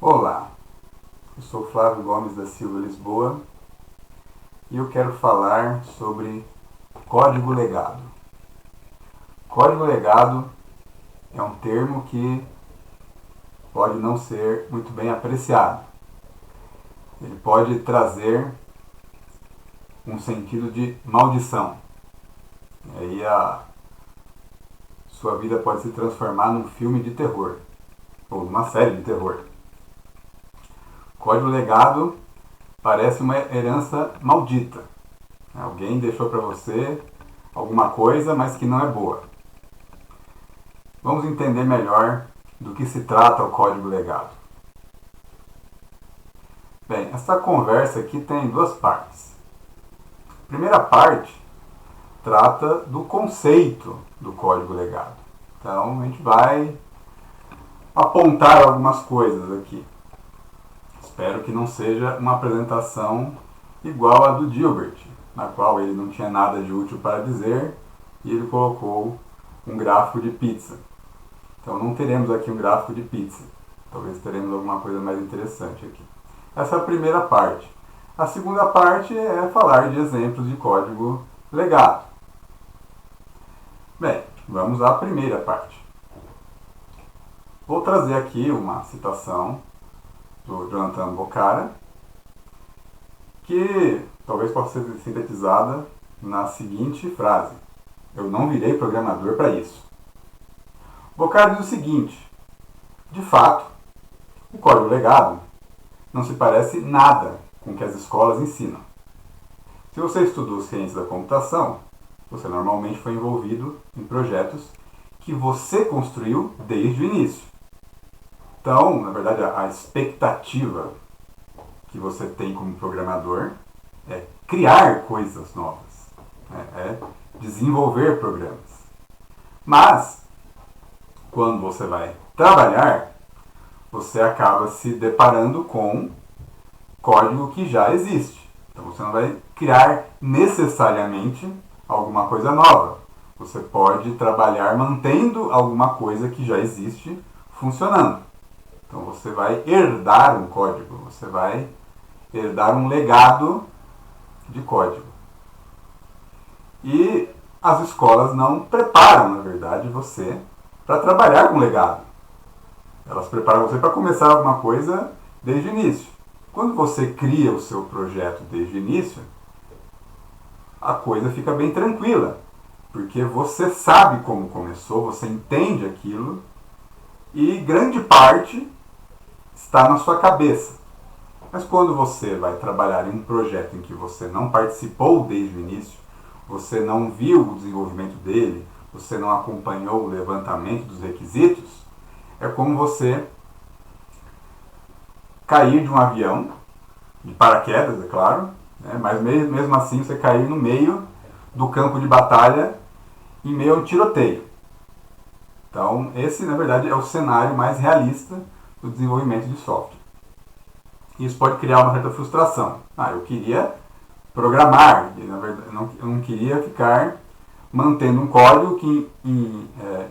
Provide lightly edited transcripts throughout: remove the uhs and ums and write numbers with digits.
Olá, eu sou Flávio Gomes da Silva Lisboa e eu quero falar sobre código legado. Código legado é um termo que pode não ser muito bem apreciado. Ele pode trazer um sentido de maldição. E aí a sua vida pode se transformar num filme de terror ou numa série de terror. Código legado parece uma herança maldita. Alguém deixou para você alguma coisa, mas que não é boa. Vamos entender melhor do que se trata o código legado. Bem, essa conversa aqui tem duas partes. A primeira parte trata do conceito do código legado. Então a gente vai apontar algumas coisas aqui. Espero que não seja uma apresentação igual a do Gilbert, na qual ele não tinha nada de útil para dizer e ele colocou um gráfico de pizza. Então não teremos aqui um gráfico de pizza. Talvez teremos alguma coisa mais interessante aqui. Essa é a primeira parte. A segunda parte é falar de exemplos de código legado. Bem, vamos à primeira parte. Vou trazer aqui uma citação do Jonathan Bocara, que talvez possa ser sintetizada na seguinte frase: eu não virei programador para isso. Bocara diz o seguinte: de fato, o código legado não se parece nada com o que as escolas ensinam. Se você estudou ciência da computação, você normalmente foi envolvido em projetos que você construiu desde o início. Então, na verdade, a expectativa que você tem como programador é criar coisas novas, é desenvolver programas. Mas, quando você vai trabalhar, você acaba se deparando com código que já existe. Então você não vai criar necessariamente alguma coisa nova. Você pode trabalhar mantendo alguma coisa que já existe funcionando. Então você vai herdar um código, você vai herdar um legado de código. E as escolas não preparam, na verdade, você para trabalhar com legado. Elas preparam você para começar alguma coisa desde o início. Quando você cria o seu projeto desde o início, a coisa fica bem tranquila, porque você sabe como começou, você entende aquilo e grande parte está na sua cabeça. Mas quando você vai trabalhar em um projeto em que você não participou desde o início, você não viu o desenvolvimento dele, você não acompanhou o levantamento dos requisitos, é como você cair de um avião, de paraquedas, é claro, né? Mas mesmo assim você cair no meio do campo de batalha, em meio a um tiroteio. Então, esse, na verdade, é o cenário mais realista do desenvolvimento de software. Isso pode criar uma certa frustração. Eu queria programar, e, na verdade, eu não queria ficar mantendo um código que,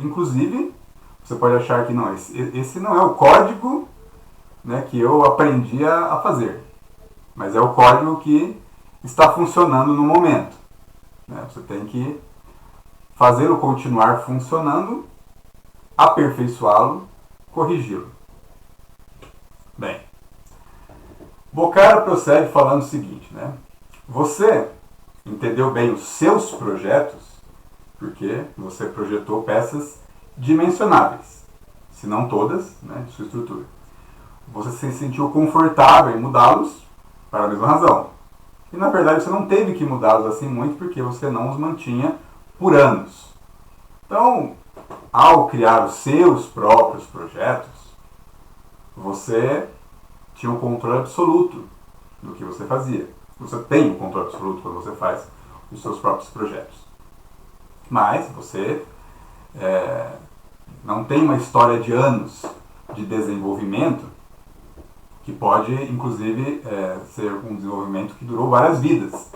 inclusive, você pode achar que não, esse não é o código, né, que eu aprendi a fazer, mas é o código que está funcionando no momento. Né? Você tem que fazê-lo continuar funcionando, aperfeiçoá-lo, corrigi-lo. Bem, Bocara prossegue falando o seguinte, né? Você entendeu bem os seus projetos porque você projetou peças dimensionáveis, se não todas, né, de sua estrutura. Você se sentiu confortável em mudá-los para a mesma razão. E na verdade você não teve que mudá-los assim muito porque você não os mantinha por anos. Então, ao criar os seus próprios projetos, você tinha um controle absoluto do que você fazia. Você tem um controle absoluto quando você faz os seus próprios projetos. Mas você não tem uma história de anos de desenvolvimento que pode, inclusive, ser um desenvolvimento que durou várias vidas,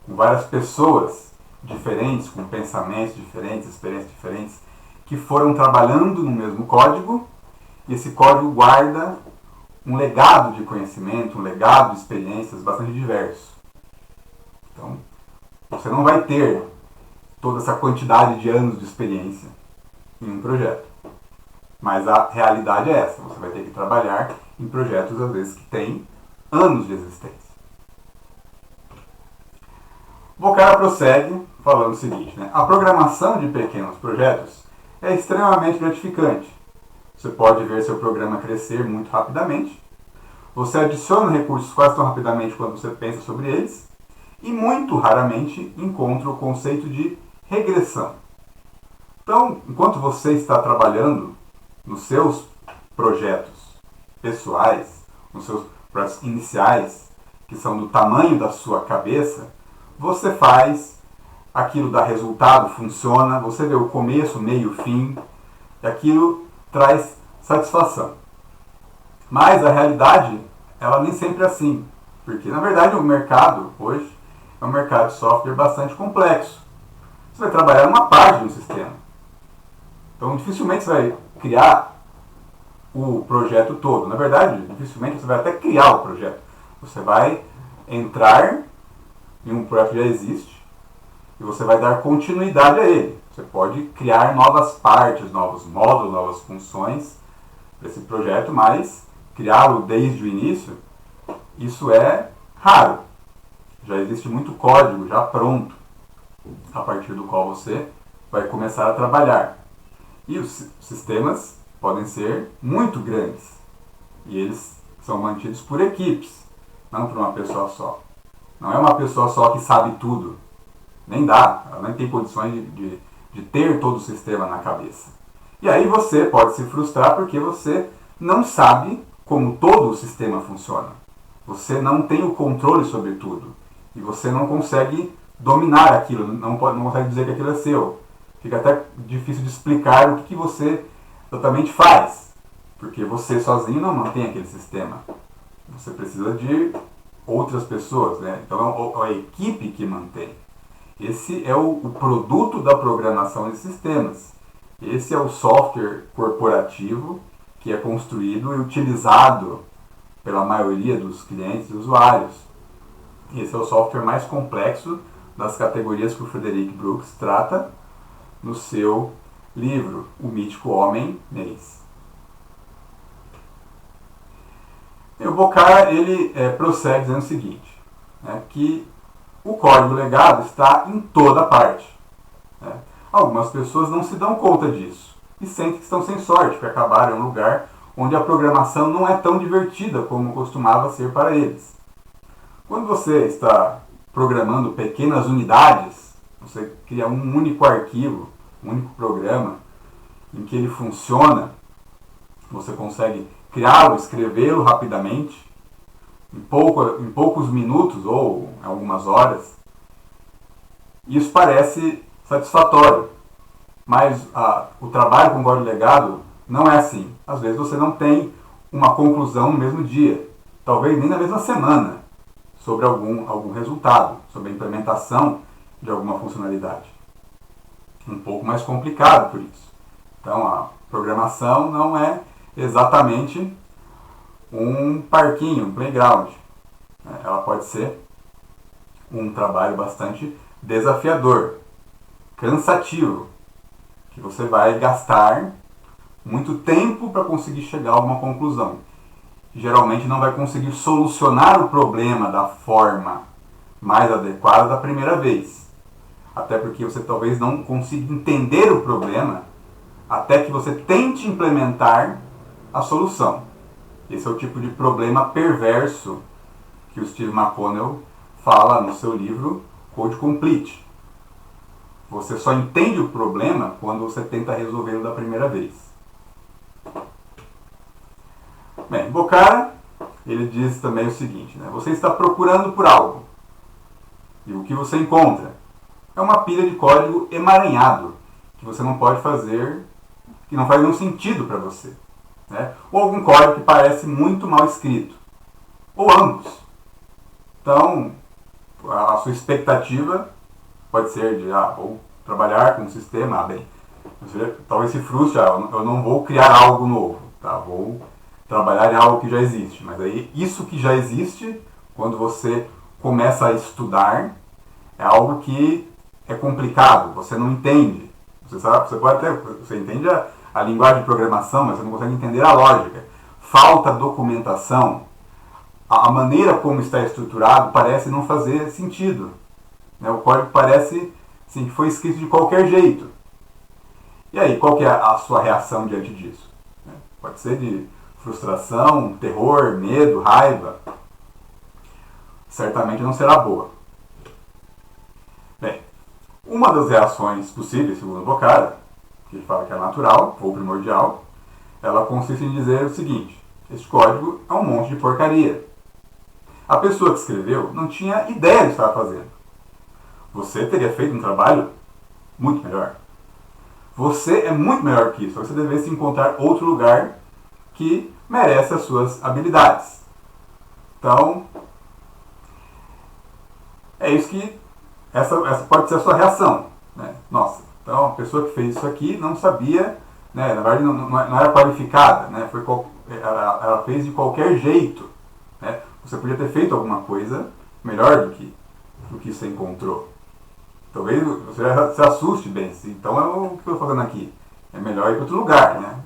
com várias pessoas diferentes, com pensamentos diferentes, experiências diferentes, que foram trabalhando no mesmo código, e esse código guarda um legado de conhecimento, um legado de experiências bastante diverso. Então, você não vai ter toda essa quantidade de anos de experiência em um projeto. Mas a realidade é essa. Você vai ter que trabalhar em projetos, às vezes, que têm anos de existência. Bocara prossegue falando o seguinte, né? A programação de pequenos projetos é extremamente gratificante. Você pode ver seu programa crescer muito rapidamente. Você adiciona recursos quase tão rapidamente quanto você pensa sobre eles. E muito raramente encontra o conceito de regressão. Então, enquanto você está trabalhando nos seus projetos pessoais, nos seus projetos iniciais, que são do tamanho da sua cabeça, você faz, aquilo dá resultado, funciona, você vê o começo, meio, fim, e aquilo traz satisfação. Mas a realidade, ela nem sempre é assim, porque na verdade o mercado hoje é um mercado de software bastante complexo. Você vai trabalhar numa parte de um sistema. Então dificilmente você vai criar o projeto todo. Na verdade, dificilmente você vai até criar o projeto. Você vai entrar em um projeto que já existe e você vai dar continuidade a ele. Você pode criar novas partes, novos módulos, novas funções para esse projeto, mas criá-lo desde o início, isso é raro. Já existe muito código já pronto, a partir do qual você vai começar a trabalhar. E os sistemas podem ser muito grandes. E eles são mantidos por equipes, não por uma pessoa só. Não é uma pessoa só que sabe tudo. Nem dá. Ela nem tem condições de ter todo o sistema na cabeça. E aí você pode se frustrar porque você não sabe como todo o sistema funciona. Você não tem o controle sobre tudo. E você não consegue dominar aquilo. Não consegue dizer que aquilo é seu. Fica até difícil de explicar o que você exatamente faz. Porque você sozinho não mantém aquele sistema. Você precisa de outras pessoas, né? Então é a equipe que mantém. Esse é o produto da programação de sistemas. Esse é o software corporativo que é construído e utilizado pela maioria dos clientes e usuários. Esse é o software mais complexo das categorias que o Frederick Brooks trata no seu livro, O Mítico Homem Mês. E o Bocara ele prossegue dizendo o seguinte, né, que o código legado está em toda parte. Né? Algumas pessoas não se dão conta disso e sentem que estão sem sorte, que acabaram em um lugar onde a programação não é tão divertida como costumava ser para eles. Quando você está programando pequenas unidades, você cria um único arquivo, um único programa, em que ele funciona, você consegue criá-lo, escrevê-lo rapidamente, em poucos minutos ou em algumas horas. Isso parece satisfatório, mas o trabalho com código legado não é assim. Às vezes você não tem uma conclusão no mesmo dia, talvez nem na mesma semana, sobre algum resultado, sobre a implementação de alguma funcionalidade. Um pouco mais complicado por isso. Então a programação não é exatamente um parquinho, um playground. Ela pode ser um trabalho bastante desafiador, cansativo, que você vai gastar muito tempo para conseguir chegar a alguma conclusão. Geralmente não vai conseguir solucionar o problema da forma mais adequada da primeira vez. Até porque você talvez não consiga entender o problema até que você tente implementar a solução. Esse é o tipo de problema perverso que o Steve McConnell fala no seu livro Code Complete. Você só entende o problema quando você tenta resolvê-lo da primeira vez. Bem, Bocara, ele diz também o seguinte, né? Você está procurando por algo. E o que você encontra é uma pilha de código emaranhado que você não pode fazer, que não faz nenhum sentido para você. Né? Ou algum código que parece muito mal escrito. Ou ambos. Então, a sua expectativa pode ser de, vou trabalhar com um sistema, bem, você talvez se frustre, eu não vou criar algo novo, tá? Vou trabalhar em algo que já existe. Mas aí, isso que já existe, quando você começa a estudar, é algo que é complicado, você não entende. Você sabe, você entende a linguagem de programação, mas você não consegue entender a lógica. Falta documentação. A maneira como está estruturado parece não fazer sentido. Né? O código parece assim, que foi escrito de qualquer jeito. E aí, qual que é a sua reação diante disso? Pode ser de frustração, terror, medo, raiva. Certamente não será boa. Bem, uma das reações possíveis, segundo o Boccari, que ele fala que é natural ou primordial, ela consiste em dizer o seguinte: este código é um monte de porcaria. A pessoa que escreveu não tinha ideia do que estava fazendo. Você teria feito um trabalho muito melhor. Você é muito melhor que isso. Você deveria encontrar outro lugar que merece as suas habilidades. Então, é isso que essa pode ser a sua reação. Né? Nossa, então a pessoa que fez isso aqui não sabia, né? Na verdade não era qualificada, né? Ela fez de qualquer jeito. Né? Você podia ter feito alguma coisa melhor do que você encontrou. Talvez você se assuste bem. Então o que eu estou fazendo aqui? É melhor ir para outro lugar. Né?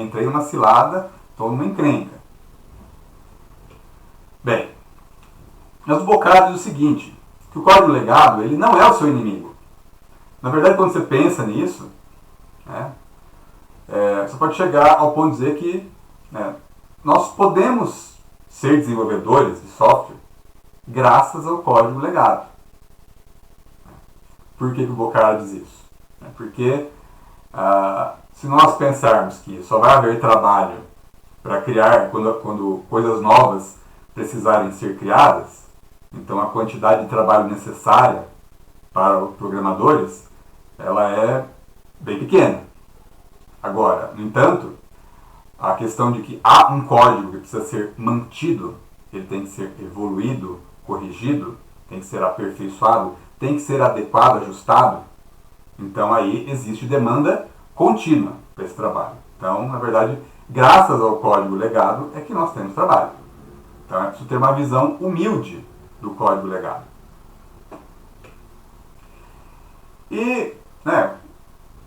Entrei numa cilada, estou numa encrenca. Bem, mas o Boccari diz o seguinte, que o código legado ele não é o seu inimigo. Na verdade, quando você pensa nisso, né, você pode chegar ao ponto de dizer que nós podemos ser desenvolvedores de software graças ao código legado. Por que o Boccari diz isso? Porque se nós pensarmos que só vai haver trabalho para criar quando coisas novas precisarem ser criadas, então a quantidade de trabalho necessária para os programadores ela é bem pequena. Agora, no entanto, a questão de que há um código que precisa ser mantido, ele tem que ser evoluído, corrigido, tem que ser aperfeiçoado, tem que ser adequado, ajustado. Então aí existe demanda contínua para esse trabalho. Então, na verdade, graças ao código legado é que nós temos trabalho. Então é preciso ter uma visão humilde do código legado. E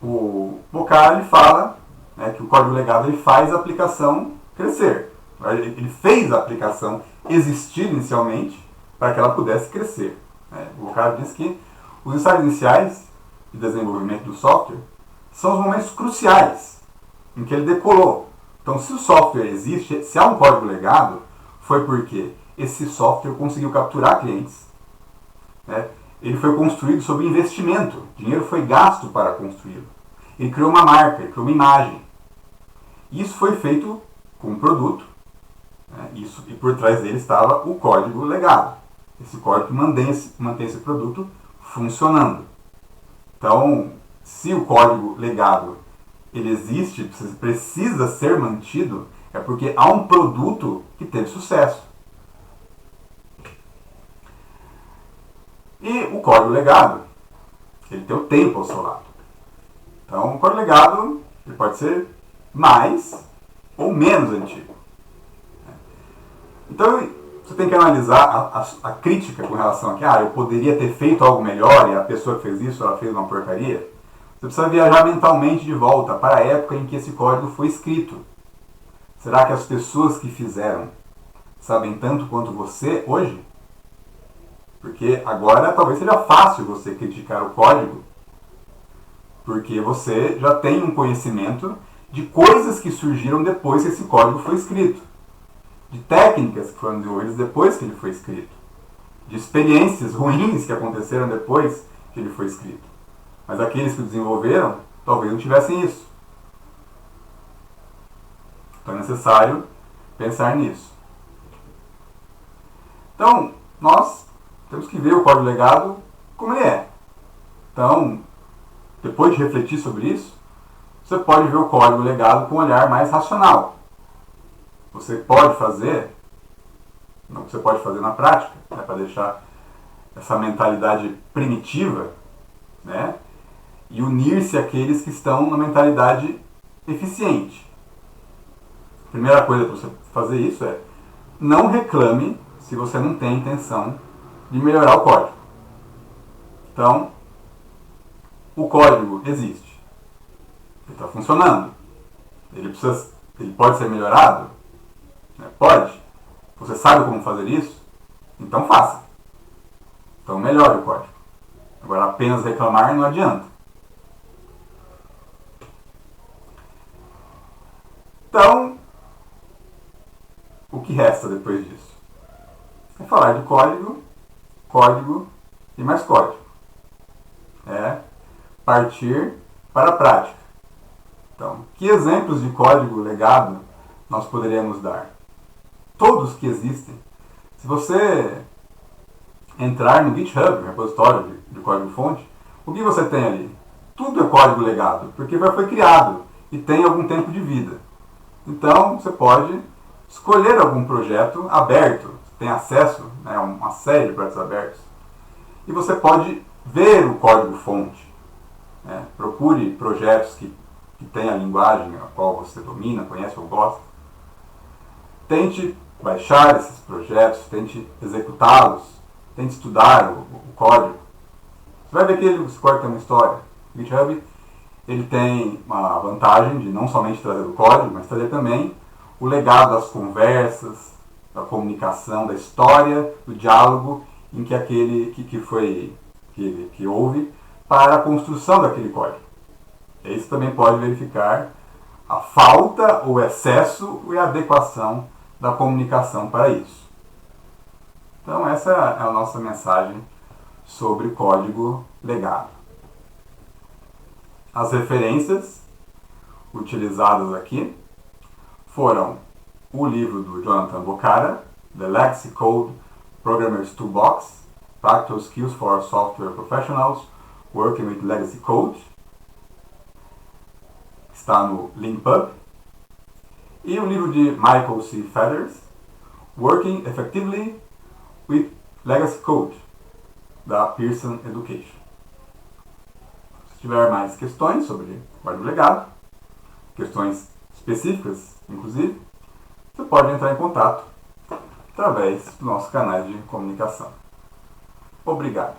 o Boccari fala que o código legado ele faz a aplicação crescer. Ele fez a aplicação existir inicialmente para que ela pudesse crescer. O Boccari diz que os ensaios iniciais de desenvolvimento do software são os momentos cruciais em que ele decolou. Então, se o software existe, se há um código legado, foi porque esse software conseguiu capturar clientes. Ele foi construído sob investimento. Dinheiro foi gasto para construí-lo. Ele criou uma marca, ele criou uma imagem. Isso foi feito com um produto. E por trás dele estava o código legado. Esse código mantém esse produto funcionando. Então, se o código legado ele existe, precisa ser mantido, é porque há um produto que teve sucesso. E o código legado, ele tem o tempo ao seu lado. Então, o código legado ele pode ser mais ou menos antigo. Então, você tem que analisar a crítica com relação a que eu poderia ter feito algo melhor e a pessoa que fez isso, ela fez uma porcaria. Você precisa viajar mentalmente de volta para a época em que esse código foi escrito. Será que as pessoas que fizeram sabem tanto quanto você hoje? Porque agora talvez seja fácil você criticar o código, porque você já tem um conhecimento de coisas que surgiram depois que esse código foi escrito, de técnicas que foram desenvolvidas depois que ele foi escrito, de experiências ruins que aconteceram depois que ele foi escrito. Mas aqueles que o desenvolveram talvez não tivessem isso. Então é necessário pensar nisso. Então, nós temos que ver o código legado como ele é. Então, depois de refletir sobre isso, você pode ver o código legado com um olhar mais racional. Você pode fazer, não você pode fazer na prática, para deixar essa mentalidade primitiva, e unir-se àqueles que estão na mentalidade eficiente. A primeira coisa para você fazer isso é não reclame se você não tem intenção de melhorar o código. Então, o código existe. Ele está funcionando. Ele pode ser melhorado? Pode. Você sabe como fazer isso? Então faça. Então melhore o código. Agora, apenas reclamar não adianta. Então, o que resta depois disso? É falar de código, código e mais código. É partir para a prática. Então, que exemplos de código legado nós poderíamos dar? Todos que existem. Se você entrar no GitHub, repositório de código-fonte, o que você tem ali? Tudo é código legado, porque foi criado e tem algum tempo de vida. Então, você pode escolher algum projeto aberto, tem acesso a uma série de projetos abertos, e você pode ver o código-fonte. Procure projetos que tem a linguagem a qual você domina, conhece ou gosta. Tente baixar esses projetos, tente executá-los, tente estudar o código. Você vai ver que esse código tem uma história. O GitHub ele tem uma vantagem de não somente trazer o código, mas trazer também o legado das conversas, da comunicação, da história, do diálogo em que aquele que houve para a construção daquele código. E aí você também pode verificar a falta, o excesso e a adequação da comunicação para isso. Então essa é a nossa mensagem sobre código legado. As referências utilizadas aqui foram o livro do Jonathan Bocara, The Legacy Code Programmer's Toolbox, Practical Skills for Software Professionals Working with Legacy Code, está no Leanpub, e o livro de Michael C. Feathers, Working Effectively with Legacy Code, da Pearson Education. Se tiver mais questões sobre código legado, questões específicas, inclusive, você pode entrar em contato através do nosso canal de comunicação. Obrigado.